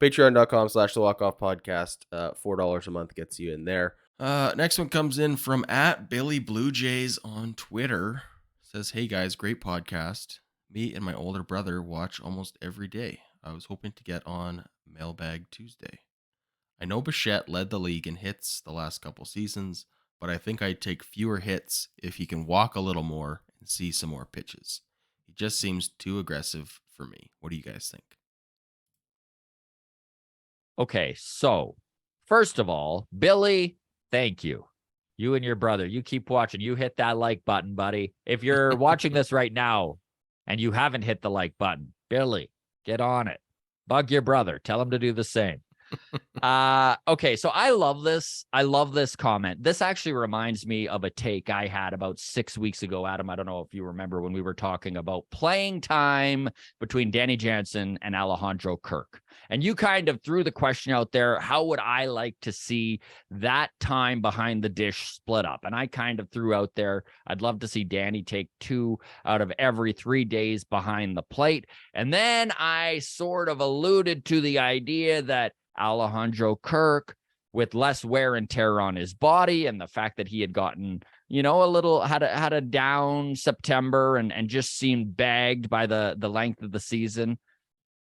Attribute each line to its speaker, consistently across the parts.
Speaker 1: Patreon.com/the Walk-Off Podcast. $4 a month gets you in there.
Speaker 2: Next one comes in from @Billy Blue Jays on Twitter. Says, "Hey guys, great podcast. Me and my older brother watch almost every day. I was hoping to get on Mailbag Tuesday. I know Bichette led the league in hits the last couple seasons, but I think I'd take fewer hits if he can walk a little more and see some more pitches. He just seems too aggressive for me. What do you guys think?"
Speaker 3: Okay, so first of all, Billy, thank you. You and your brother, you keep watching. You hit that like button, buddy. If you're watching this right now and you haven't hit the like button, Billy, get on it. Bug your brother. Tell him to do the same. Okay, so I love this. I love this comment. This actually reminds me of a take I had about 6 weeks ago, Adam. I don't know if you remember when we were talking about playing time between Danny Jansen and Alejandro Kirk. And you kind of threw the question out there, how would I like to see that time behind the dish split up? And I kind of threw out there, I'd love to see Danny take 2 out of every 3 days behind the plate. And then I sort of alluded to the idea that Alejandro Kirk, with less wear and tear on his body and the fact that he had gotten, a little, had a down September and just seemed bagged by the length of the season,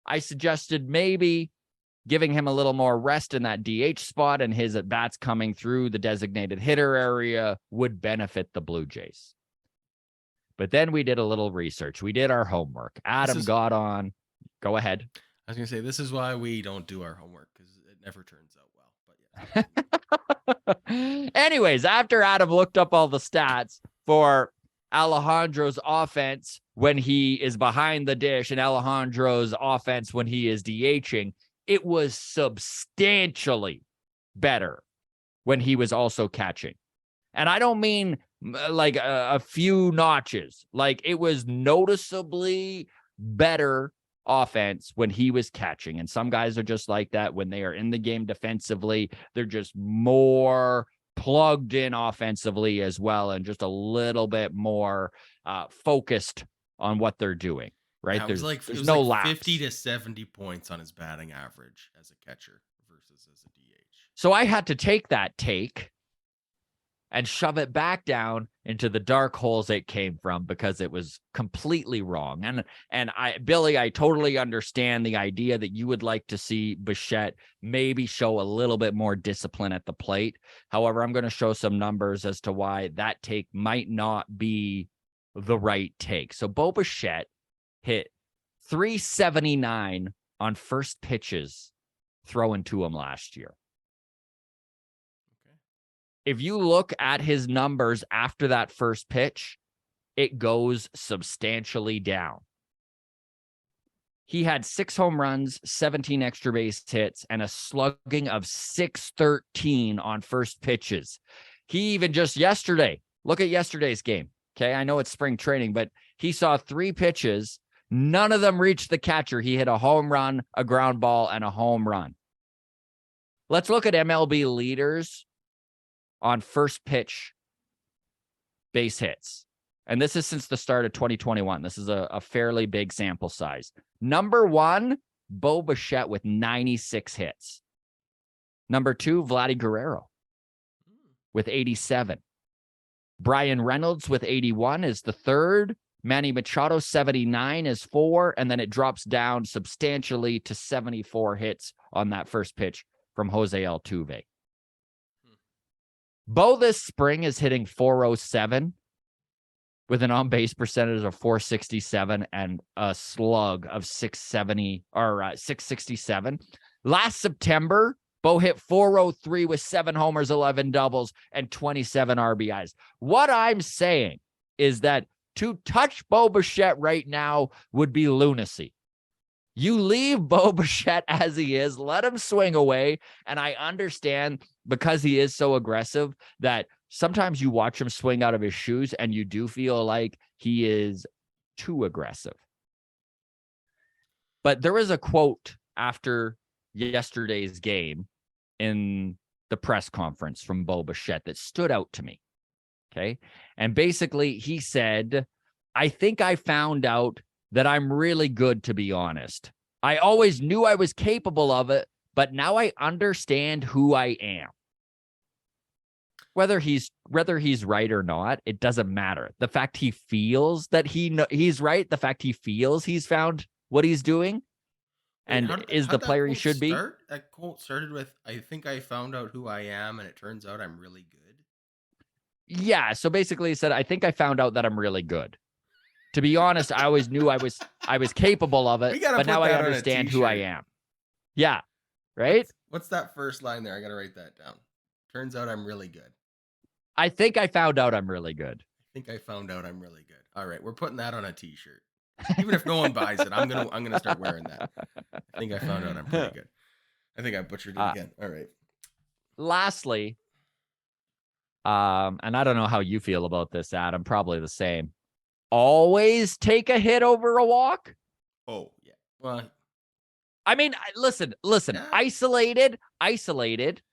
Speaker 3: I suggested maybe giving him a little more rest in that DH spot and his at-bats coming through the designated hitter area would benefit the Blue Jays. But then we did a little research. We did our homework. Adam got on. Go ahead.
Speaker 2: I was going to say, this is why we don't do our homework, because it never turns out well. But
Speaker 3: yeah. Anyways, after Adam looked up all the stats for Alejandro's offense when he is behind the dish and Alejandro's offense when he is DHing, it was substantially better when he was also catching. And I don't mean like a few notches. Like, it was noticeably better offense when he was catching. And some guys are just like that when they are in the game defensively. They're just more plugged in offensively as well, and just a little bit more focused on what they're doing, right?
Speaker 2: Yeah,
Speaker 3: there's no lapse.
Speaker 2: 50 to 70 points on his batting average as a catcher versus as a DH.
Speaker 3: So I had to take that take and shove it back down into the dark holes it came from, because it was completely wrong. And Billy, I totally understand the idea that you would like to see Bichette maybe show a little bit more discipline at the plate. However, I'm going to show some numbers as to why that take might not be the right take. So Bo Bichette hit 379 on first pitches thrown to him last year. If you look at his numbers after that first pitch, it goes substantially down. He had 6 home runs, 17 extra base hits, and a slugging of .613 on first pitches. He even just yesterday, look at yesterday's game. Okay, I know it's spring training, but he saw 3 pitches. None of them reached the catcher. He hit a home run, a ground ball, and a home run. Let's look at MLB leaders on first pitch base hits. And this is since the start of 2021. This is a fairly big sample size. Number 1, Bo Bichette with 96 hits. Number 2, Vladdy Guerrero with 87. Brian Reynolds with 81 is the third. Manny Machado, 79 is 4. And then it drops down substantially to 74 hits on that first pitch from Jose Altuve. Bo this spring is hitting .407 with an on-base percentage of .467 and a slug of .667. Last September, Bo hit .403 with 7 homers, 11 doubles, and 27 RBIs. What I'm saying is that to touch Bo Bichette right now would be lunacy. You leave Bo Bichette as he is, let him swing away. And I understand, because he is so aggressive, that sometimes you watch him swing out of his shoes and you do feel like he is too aggressive. But there was a quote after yesterday's game in the press conference from Bo Bichette that stood out to me. Okay. And basically he said, "I think I found out that I'm really good, to be honest. I always knew I was capable of it, but now I understand who I am. Whether he's right or not, it doesn't matter. The fact he feels that he's right, the fact he feels he's found what he's doing,
Speaker 2: Wait,
Speaker 3: and is the
Speaker 2: how'd that
Speaker 3: player he
Speaker 2: quote
Speaker 3: should be.
Speaker 2: start? That quote started with, "I think I found out who I am, and it turns out I'm really good."
Speaker 3: Yeah. So basically, he said, "I think I found out that I'm really good. To be honest, I always knew I was capable of
Speaker 2: We
Speaker 3: it,
Speaker 2: gotta
Speaker 3: but
Speaker 2: put
Speaker 3: now I
Speaker 2: that on a
Speaker 3: understand who I
Speaker 2: t-shirt.
Speaker 3: am." Yeah. Right.
Speaker 2: What's that first line there? I gotta write that down. Turns out I'm really good.
Speaker 3: I think I found out I'm really good.
Speaker 2: I think I found out I'm really good. All right, we're putting that on a t-shirt. Even if no one buys it, I'm gonna start wearing that. I think I found out I'm pretty good. I think I butchered it again. All right.
Speaker 3: Lastly, and I don't know how you feel about this, Adam. Probably the same. Always take a hit over a walk.
Speaker 2: Oh yeah. Well,
Speaker 3: I mean, listen,
Speaker 2: Yeah.
Speaker 3: isolated,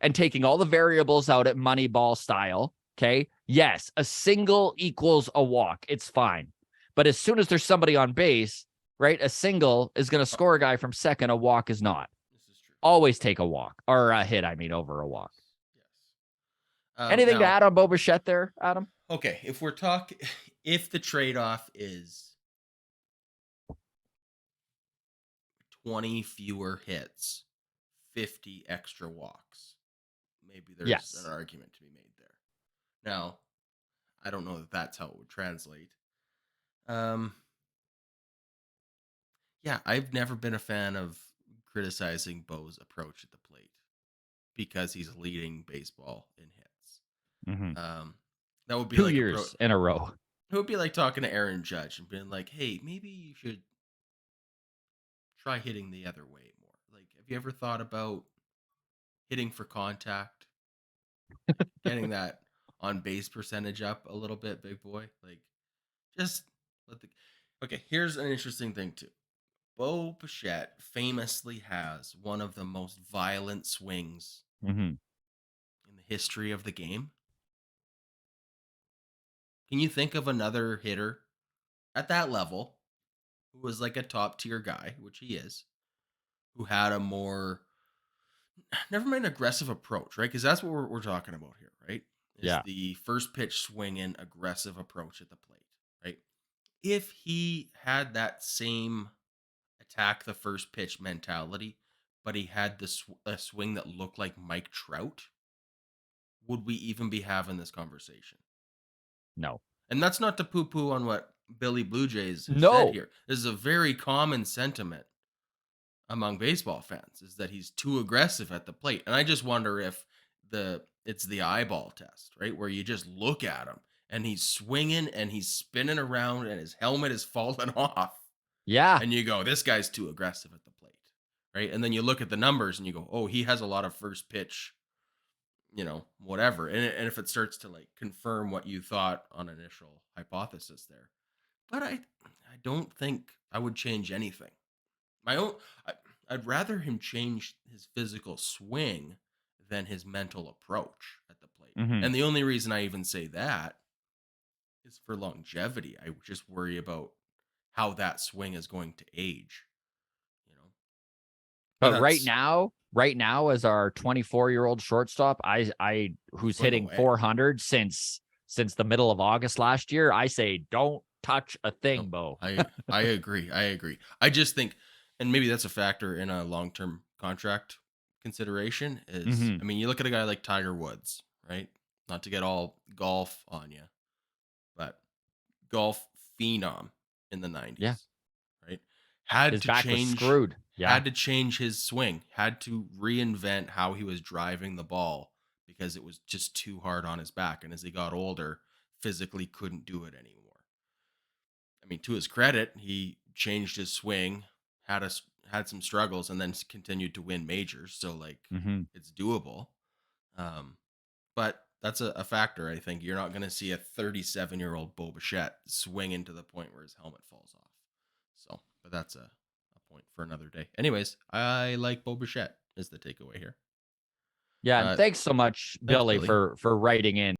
Speaker 3: and taking all the variables out at Moneyball style. Okay. Yes, a single equals a walk. It's fine. But as soon as there's somebody on base, right, a single is going to score a guy from second. A walk is not.
Speaker 2: this is true.
Speaker 3: Always take a walk or a hit. I mean, over a walk.
Speaker 2: Yes.
Speaker 3: Anything to
Speaker 2: now-
Speaker 3: add on Bo Bichette there, Adam?
Speaker 2: Okay, if we're talking, if the trade-off is 20 fewer hits, 50 extra walks, maybe there's
Speaker 3: Yes.
Speaker 2: an argument to be made there. Now, I don't know that that's how it would translate. Yeah, I've never been a fan of criticizing Bo's approach at the plate because he's leading baseball in hits. That would be
Speaker 3: 2
Speaker 2: like
Speaker 3: years in a row.
Speaker 2: it would be like talking to Aaron Judge and being like, "Hey, maybe you should try hitting the other way more." Like, have you ever thought about hitting for contact, getting that on base percentage up a little bit, big boy? Like, just let the. Okay, here's an interesting thing too. Bo Bichette famously has one of the most violent swings
Speaker 3: Mm-hmm.
Speaker 2: in the history of the game. Can you think of another hitter at that level who was like a top tier guy, which he is, who had a more, never mind aggressive approach, right? Because that's what we're talking about here, right? Is
Speaker 3: Yeah.
Speaker 2: the first pitch swinging aggressive approach at the plate, right? If he had that same attack the first pitch mentality, but he had a swing that looked like Mike Trout, would we even be having this conversation?
Speaker 3: No.
Speaker 2: And that's not to poo-poo on what Billy Blue Jays has
Speaker 3: No.
Speaker 2: said here. This is a very common sentiment among baseball fans, is that he's too aggressive at the plate. And I just wonder if it's the eyeball test, right? Where you just look at him and he's swinging and he's spinning around and his helmet is falling off.
Speaker 3: Yeah.
Speaker 2: And you go, this guy's too aggressive at the plate, right? And then you look at the numbers and you go, oh, he has a lot of first pitch, whatever. And if it starts to like confirm what you thought on initial hypothesis there, but I don't think I would change anything. I'd rather him change his physical swing than his mental approach at the plate.
Speaker 3: Mhm.
Speaker 2: And the only reason I even say that is for longevity. I just worry about how that swing is going to age.
Speaker 3: But right now, as our 24-year-old shortstop, I who's
Speaker 2: Foot
Speaker 3: hitting
Speaker 2: away.
Speaker 3: 400 since the middle of August last year, I say don't touch a thing, Bo.
Speaker 2: I agree. I just think, and maybe that's a factor in a long-term contract consideration is,
Speaker 3: Mhm.
Speaker 2: I mean, you look at a guy like Tiger Woods, right? Not to get all golf on you, but golf phenom in the 90s,
Speaker 3: Yeah.
Speaker 2: right? Had
Speaker 3: His
Speaker 2: to
Speaker 3: back was
Speaker 2: change,
Speaker 3: screwed. Yeah.
Speaker 2: had to change his swing, had to reinvent how he was driving the ball because it was just too hard on his back. And as he got older, physically couldn't do it anymore. I mean, to his credit, he changed his swing, had some struggles, and then continued to win majors. So like,
Speaker 3: Mhm.
Speaker 2: it's doable. But that's a factor. I think you're not going to see a 37-year-old Bo Bichette swinging to the point where his helmet falls off. So, but that's a point for another day. Anyways, I like Bo Bichette is the takeaway here.
Speaker 3: Yeah, and thanks so much, Billy,
Speaker 2: Billy.
Speaker 3: for writing in.